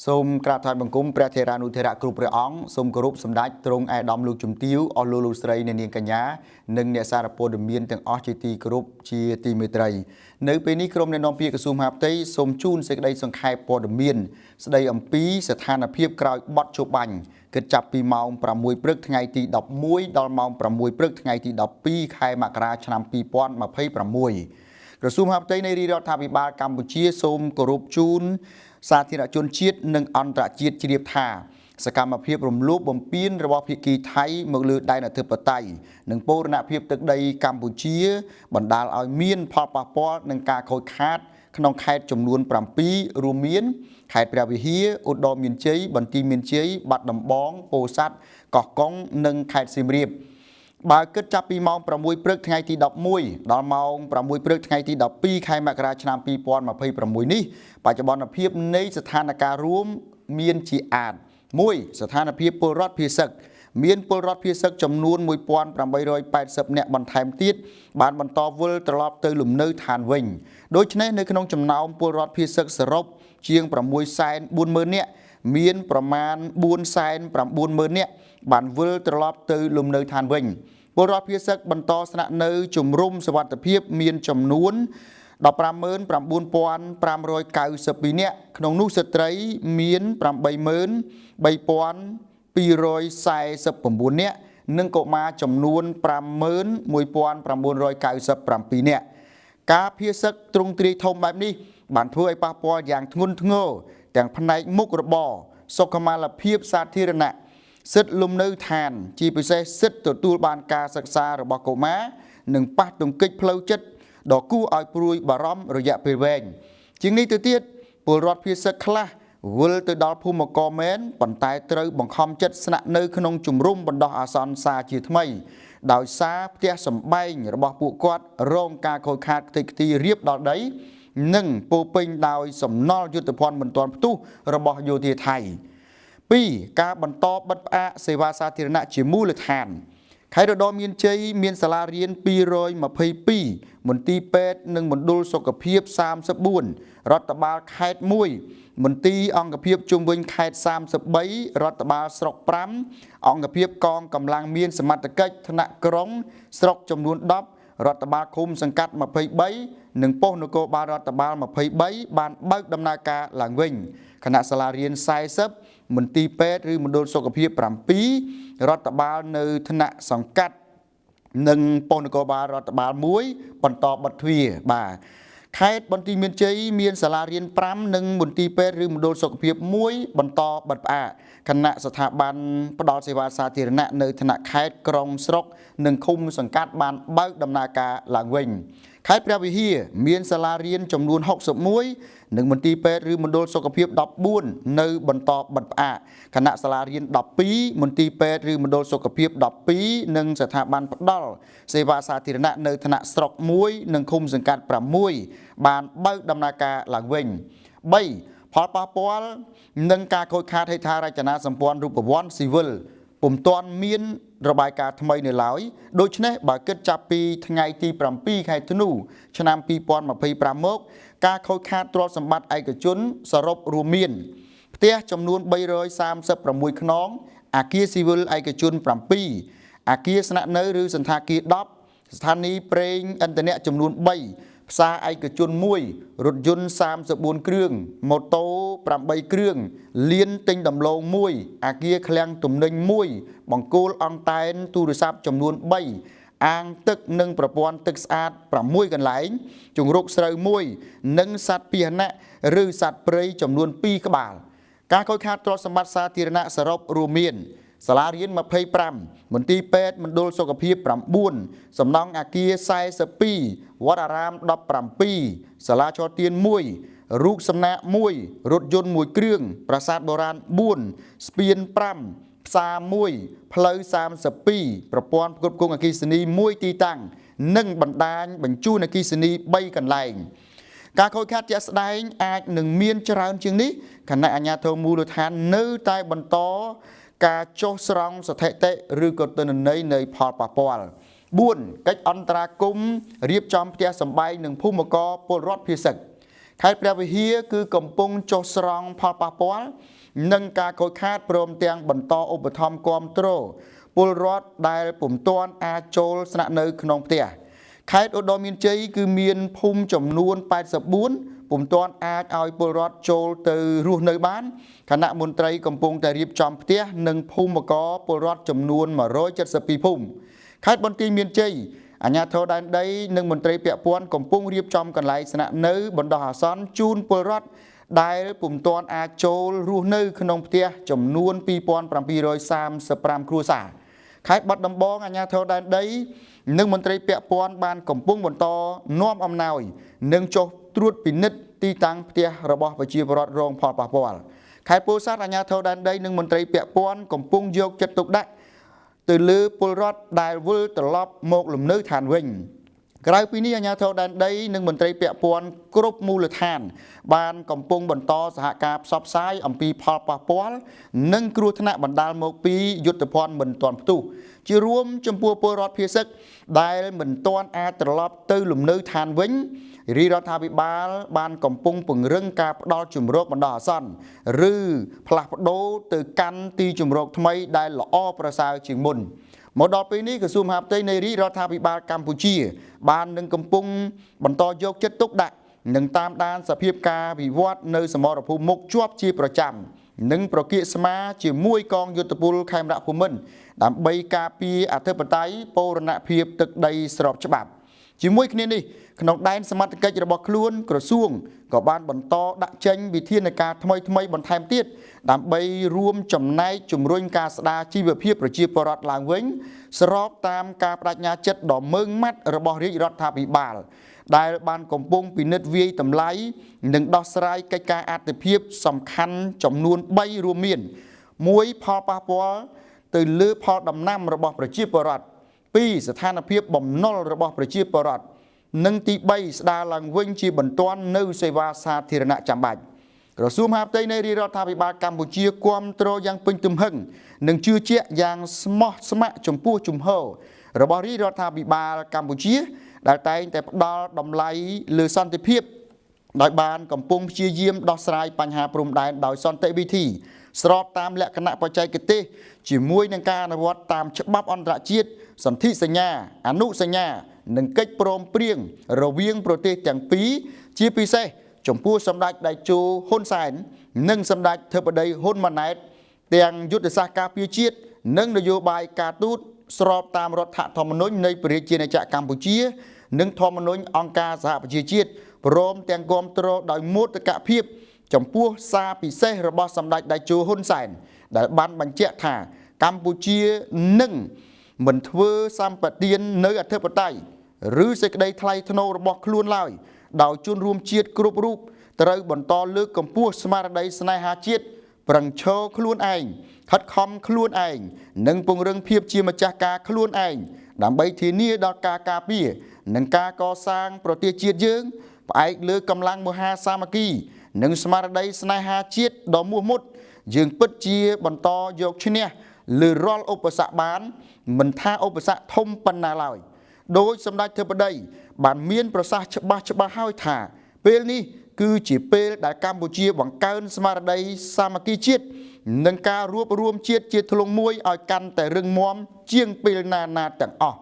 សូមក្រាបថ្វាយបង្គំព្រះថេរានុថេរៈគ្រប់ព្រះអង្គសូមគោរពសម្ដេចទ្រង់ឯកឧត្តមលោកជំទាវអស់លោកស្រីអ្នកនាងកញ្ញានិងអ្នកសារព័ត៌មានទាំងអស់ជាទីគោរពជាទីមេត្រីនៅពេលនេះក្រុមអ្នកនាំពាក្យក្រសួងមហាផ្ទៃសូមជូនសេចក្តីសង្ខេបព័ត៌មានស្តីអំពីស្ថានភាពក្រោយបទជបាញ់គិតចាប់ពីម៉ោង 6 ព្រឹកថ្ងៃទី 11 ដល់ម៉ោង 6 ព្រឹកថ្ងៃទី 12 ខែមករាឆ្នាំ 2026 ក្រសួងមហាផ្ទៃនៃរាជរដ្ឋាភិបាលកម្ពុជាសូមគោរពជូនសាធារណជនជាតិនិងអន្តរជាតិជ្រាបថាសកម្មភាពរំលោភបំពានរបស់ភាគីថៃមកលើដែនអធិបតេយ្យនិងបូរណភាពទឹកដីកម្ពុជាបណ្ដាលឲ្យមានផលប៉ះពាល់នឹងការខូចខាតក្នុងខេត្តចំនួន 7 រួមមានខេត្តព្រះវិហារ ឧត្តរមានជ័យ បន្ទាយមានជ័យ បាត់ដំបង ពោធិ៍សាត់ កោះកុងនិងខេត្តសៀមរាបបើគិតចាប់ពីម៉ោង 6 ព្រឹកថ្ងៃទី 11 ដល់ម៉ោង 6 ព្រឹកថ្ងៃទី 12 ខែមករាឆ្នាំ 2026 នេះបច្ចុប្បន្នភាពនៃស្ថានភាពរួមមានជាអាច1ស្ថានភាពពលរដ្ឋភាគសឹកមានពលរដ្ឋភាគសឹកចំនួន 1880 នាក់បន្ថែមទៀតបានបន្តវិលត្រឡប់ទៅលំនៅឋានវិញដូច្នេះនៅក្នុងចំណោមពលរដ្ឋភាគសឹកសរុបជាង 640,000 នាក់មានប្រមាណ 490,000 នាក់បានវិលត្រឡប់ទៅលំនៅឋានវិញពលរដ្ឋភាគសឹកបន្តស្នាក់នៅជំរំសុវត្ថិភាពមានចំនួន 159,592 នាក់ក្នុងនោះស្ត្រីមាន 83,249 នាក់និងកុមារចំនួន 51,997 នាក់ការភាសឹកទ្រង់ទ្រាយធំបែបនេះបានធ្វើឲ្យប៉ះពាល់យ៉ាងធ្ងន់ធ្ងរទាំងផ្នែកមុខរបរសុខុមាលភាពសាធារណៈសិទ្ធិលំនៅឋានជាពិសេសសិទ្ធិទទួលបានការសិក្សារបស់កុមារនិងប៉ះទង្គិចផ្លូវចិត្តដ៏គួរឲ្យព្រួយបារម្ភរយៈពេលវែងជាងនេះទៅទៀតពលរដ្ឋភាគសឹកខ្លះវិលទៅដល់ភូមិករមែនប៉ុន្តែត្រូវបង្ខំចិត្តស្នាក់នៅក្នុងជំរំបណ្ដោះអាសន្នសាជាថ្មីដោយសារផ្ទះសម្បែងរបស់ពួកគាត់រងការខូចខាតខ្ទេចខ្ទីរៀបដល់ដីនិងពោពេញដោយសំណល់យុទ្ធភ័ណ្ឌមិនទាន់ផ្ទុះរបស់យោធាថៃ 2. ការបន្តបិទផ្អាកសេវាសាធារណៈជាមូលដ្ឋានខេត្តឧត្តរមានជ័យមានសាលារៀន 222 មន្ទីរពេទ្យនិងមណ្ឌលសុខភាព 34 រដ្ឋបាលខេត្ត 1 មន្ទីរអង្គភាពជុំវិញខេត្ត 33 រដ្ឋបាលស្រុក 5 អង្គភាពកងកម្លាំងមានសមត្ថកិច្ចថ្នាក់ក្រុងស្រុកចំនួន 10 រដ្ឋបាលឃុំសង្កាត់ 23 និងប៉ុស្តិ៍នគរបាលរដ្ឋបាល 23 បានបើកដំណើរការឡើងវិញគណៈសាលារៀន 40 មន្ទីរពេទ្យឬមណ្ឌលសុខភាព 7 រដ្ឋបាលនៅថ្នាក់សង្កាត់និងប៉ុស្តិ៍នគរបាលរដ្ឋបាល 1 បន្តបិទទ្វារបាទខេត្តបន្ទាយមានជ័យមានសាលារៀន 5 និងមន្ទីរពេទ្យឬមណ្ឌលសុខភាព 1 បន្តបិទផ្អាកគណៈស្ថាប័នផ្ដល់សេវាសាធារណៈនៅថ្នាក់ខេត្តក្រុងស្រុកនិងឃុំសង្កាត់បានបើកដំណើរការឡើងវិញខេត្តព្រះវិហារមានសាលារៀនចំនួន 61 និងមន្ទីរពេទ្យឬមណ្ឌលសុខភាព 14 នៅបន្តបិទផ្អាកគណៈសាលារៀន 12 មន្ទីរពេទ្យឬមណ្ឌលសុខភាព 12 និងស្ថាប័នផ្ដល់សេវាសាធារណៈនៅថ្នាក់ស្រុក 1 និងឃុំសង្កាត់ 6 បានបើកដំណើរការឡើងវិញ 3. ផលប៉ះពាល់និងការខូចខាតហេដ្ឋារចនាសម្ព័ន្ធរូបវន្តស៊ីវិលពុំទាន់មានរបាយការណ៍ថ្មីនៅឡើយដូច្នេះបើគិតចាប់ពីថ្ងៃទី 7 ខែធ្នូឆ្នាំ 2025 មកការខូចខាតទ្រព្យសម្បត្តិឯកជនសរុបរួមមានផ្ទះចំនួន 336 ខ្នងអគារស៊ីវិលឯកជន 7 អគារស្នាក់នៅឬសណ្ឋាគារ 10 ស្ថានីយ៍ប្រេងឥន្ធនៈចំនួន 3 ផ្សារឯកជន 1 រថយន្ត 34 គ្រឿង ម៉ូតូ 8 គ្រឿង លានទិញដំឡូង 1 អគារឃ្លាំងទំនិញ 1 បង្គោលអង់តែនទូរស័ព្ទចំនួន 3 អាងទឹកនិងប្រព័ន្ធទឹកស្អាត 6 កន្លែង ជង្រុកស្រូវ 1 និងសត្វពាហនៈឬសត្វព្រៃចំនួន 2 ក្បាលការខូចខាតទ្រព្យសម្បត្តិសាធារណៈសរុបរួមមានសាលារៀន 25 មន្ទីរពេទ្យមណ្ឌលសុខភាព 9 សំណង់អគារ 42 វត្តអារាម 17 សាលាឆទាន 1 រូបសំណាក 1 រថយន្ត 1 គ្រឿង ប្រាសាទបុរាណ 4 ស្ពាន 5 ផ្សារ 1 ផ្លូវ 32 ប្រព័ន្ធផ្គត់ផ្គង់អគ្គិសនី 1 ទីតាំងនិងបណ្ដាញបញ្ជូនអគ្គិសនី 3 កន្លែងការខូចខាតជាក់ស្ដែងអាចនឹងមានច្រើនជាងនេះគណៈអាជ្ញាធរមូលដ្ឋាននៅតែបន្តការចុះស្រង់ស្ថិតិឬក៏ទិន្នន័យនៃផលប៉ះពាល់ 4. កិច្ចអន្តរាគមន៍រៀបចំផ្ទះសម្បែងនិងភូមិករពលរដ្ឋភាគសឹក ខេត្តព្រះវិហារគឺកំពុងចុះស្រង់ផលប៉ះពាល់និងការខូចខាតព្រមទាំងបន្តឧបត្ថម្ភគាំទ្រពលរដ្ឋដែលពុំទាន់អាចចូលស្នាក់នៅក្នុងផ្ទះខេត្តឧត្តរមានជ័យគឺមានភូមិចំនួន84ពុំទាន់អាចឲ្យពលរដ្ឋចូលទៅរស់នៅបានគណៈមន្ត្រីកំពុងតែរៀបចំផ្ទះនិងភូមិករពលរដ្ឋចំនួន172ភូមិខេត្តបន្ទាយមានជ័យអាជ្ញាធរដែនដីនិងមន្ត្រីពាក់ព័ន្ធកំពុងរៀបចំកន្លែងស្នាក់នៅបណ្ដោះអាសន្នជូនពលរដ្ឋដែលពុំទាន់អាចចូលរស់នៅក្នុងផ្ទះចំនួន2735គ្រួសារខេត្តបាត់ដំបងអាជ្ញាធរដែនដីនិងមន្ត្រីពាក់ព័ន្ធបានកំពុងបន្តនាំអំណោយនិងចុះត្រួតពិនិត្យទីតាំងផ្ទះរបស់ប្រជាពលរដ្ឋរងផលប៉ះពាល់ខេត្តពោធិ៍សាត់អាជ្ញាធរដែនដីនិងមន្ត្រីពាក់ព័ន្ធកំពុងយកចិត្តទុកដាក់ទៅលើពលរដ្ឋដែលវិលត្រឡប់មកលំនៅឋានវិញក្រៅពីនេះអាជ្ញាធរដែនដីនិងមន្ត្រីពាក់ព័ន្ធគ្រប់មូលដ្ឋានបានកំពុងបន្តសហការផ្សព្វផ្សាយអំពីផលប៉ះពាល់និងគ្រោះថ្នាក់បណ្ដាលមកពីយុទ្ធភ័ណ្ឌមិនទាន់ផ្ទុះជារួមចំពោះពលរដ្ឋភៀសឹកដែលមិនទាន់អាចត្រឡប់ទៅលំនៅឋានវិញរាជរដ្ឋាភិបាលបានកំពុងពង្រឹងការផ្ដល់ជំរកបណ្ដោះអាសន្នឬផ្លាស់ប្ដូរទៅកាន់ទីជំរកថ្មីដែលល្អប្រសើរជាងមុនមកដល់ពេលនេះក្រសួងមហាផ្ទៃនៃរាជរដ្ឋាភិបាលកម្ពុជាបាននឹងកំពុងបន្តយកចិត្តទុកដាក់និងតាមដានសភាពការវិវត្តនៅសមរភូមិមុខជាប់ជាប្រចាំនិងប្រគៀកស្មាជាមួយកងយុទ្ធពលខេមរៈភូមិន្ទដើម្បីការពារអធិបតេយ្យបូរណភាពទឹកដីស្របច្បាប់ជាមួយគ្នានេះក្នុងដែនសមត្ថកិច្ចរបស់ខ្លួនក្រសួងក៏បានបន្តដាក់ចេញវិធានការថ្មីបន្ថែមទៀតដើម្បីរួមចំណែកជំរុញការស្ដារជីវភាពប្រជាពលរដ្ឋឡើងវិញស្របតាមការបដិញ្ញាចិត្តដ៏ម៉ឺងម៉ាត់របស់រាជរដ្ឋាភិបាលដែលបានកំពុងពិនិត្យវាយតម្លៃនិងដោះស្រាយកិច្ចការអត្ថិភាពសំខាន់ចំនួន3រួមមាន1ផលប៉ះពាល់ទៅលើផលដំណាំរបស់ប្រជាពលរដ្ឋ2ស្ថានភាពបំណុលរបស់ប្រជាពលរដ្ឋនិងទី3ស្ដារឡើងវិញជាបន្ទាន់នៅសេវាសាធារណៈចាំបាច់ក្រសួងមហាផ្ទៃនៃរាជរដ្ឋាភិបាលកម្ពុជាគាំទ្រយ៉ាងពេញទំហឹងនិងជឿជាក់យ៉ាងស្មោះស្ម័គ្រចំពោះជំហររបស់រាជរដ្ឋាភិបាលកម្ពុជាដែលតែងតែផ្ដល់តម្លៃលើសន្តិភាពដោយបានកំពុងព្យាយាមដោះស្រាយបញ្ហាព្រំដែនដោយសន្តិវិធីស្របតាមលក្ខណៈបច្ចេកទេសជាមួយនឹងការអនុវត្តតាមច្បាប់អន្តរជាតិសន្ធិសញ្ញាអនុសញ្ញានិងកិច្ចព្រមព្រៀងរវាងប្រទេសទាំងពីរជាពិសេសចំពោះសម្ដេចតេជោហ៊ុនសែននិងសម្ដេចធិបតីហ៊ុនម៉ាណែតទាំងយុទ្ធសាស្ត្រការពារជាតិនិងនយោបាយការទូតស្របតាមរដ្ឋធម្មនុញ្ញនៃព្រះរាជាណាចក្រកម្ពុជានិងធម្មនុញ្ញអង្គការសហប្រជាជាតិព្រមទាំងគាំទ្រដោយមោទកភាពចំពោះសារពិសេសរបស់សម្ដេចតេជោហ៊ុនសែនដែលបានបញ្ជាក់ថាកម្ពុជានឹងមិនធ្វើសម្បទាននៅអធិបតេយ្យឬសេចក្តីថ្លៃថ្នូររបស់ខ្លួនឡើយដោយជនរួមជាតិគ្រប់រូបត្រូវបន្តលើកកម្ពស់ស្មារតីស្នេហាជាតិប្រឹងឈរខ្លួនឯងខិតខំខ្លួនឯងនិងពង្រឹងភាពជាម្ចាស់ការខ្លួនឯងដើម្បីធានាដល់ការការពារនិងការកសាងប្រទេសជាតិយើងផ្អែកលើកម្លាំងមហាសាមគ្គីនិងស្មារតីស្នេហាជាតិដ៏មោះមុតយើងពិតជាបន្តយកឈ្នះលើរាល់ឧបសគ្គបានមិនថាឧបសគ្គធំប៉ុណ្ណាឡើយដោយសម្ដេចធិបតីបានមានប្រសាសន៍ច្បាស់ហើយថាពេលនេះគឺជាពេលដែលកម្ពុជាបង្កើនស្មារតីសាមគ្គីជាតិនិងការរួបរวมជាតិជាធ្លុងមួយឲ្យកាន់តែរឹងមាំជាងពេលណាទាំងអស់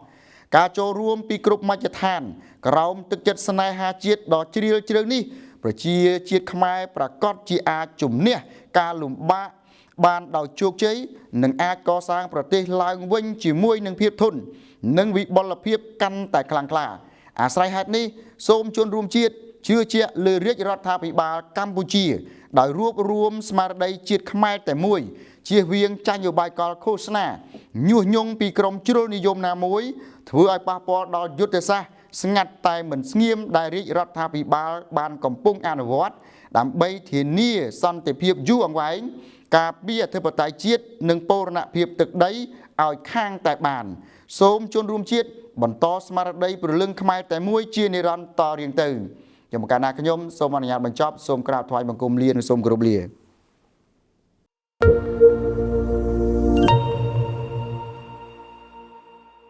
ការចូលរួមពីគ្រប់មជ្ឈដ្ឋានក្រោមទឹកចិត្តស្នេហាជាតិដ៏ជ្រាលជ្រៅនេះប្រជាជាតិខ្មែរប្រកាសជាអាចជំនះការលំបាកបានដោយជោគជ័យនិងអាចកសាងប្រទេសឡើងវិញជាមួយនឹងភាពធន់និងវិបុលភាពកាន់តែខ្លាំងក្លាអាស្រ័យហេតុនេះសូមជនរួមជាតិជឿជាក់លើរាជរដ្ឋាភិបាលកម្ពុជាដោយរួបរวมស្មារតីជាតិខ្មែរតែមួយជៀសវាងចាញ់យោបាយកលឃោសនាញុះញង់ពីក្រមជ្រុលនិយមណាមួយធ្វើឲ្យប៉ះពាល់ដល់យុទ្ធសាស្ត្រស្ងាត់តែមិនស្ងៀមដែលរាជរដ្ឋាភិបាលបានកំពុងអនុវត្តដើម្បីធានាសន្តិភាពយូរអង្វែងការពារអធិបតេយ្យជាតិនិងបូរណភាពទឹកដីឲ្យខាងតែបានសូមជនរួមជាតិបន្តស្មារតីព្រលឹងខ្មែរតែមួយជានិរន្តរ៍រៀងទៅខ្ញុំកាលណាខ្ញុំសូមអនុញ្ញាតបញ្ចប់សូមក្រាបថ្វាយបង្គំលានិងសូមគោរពលា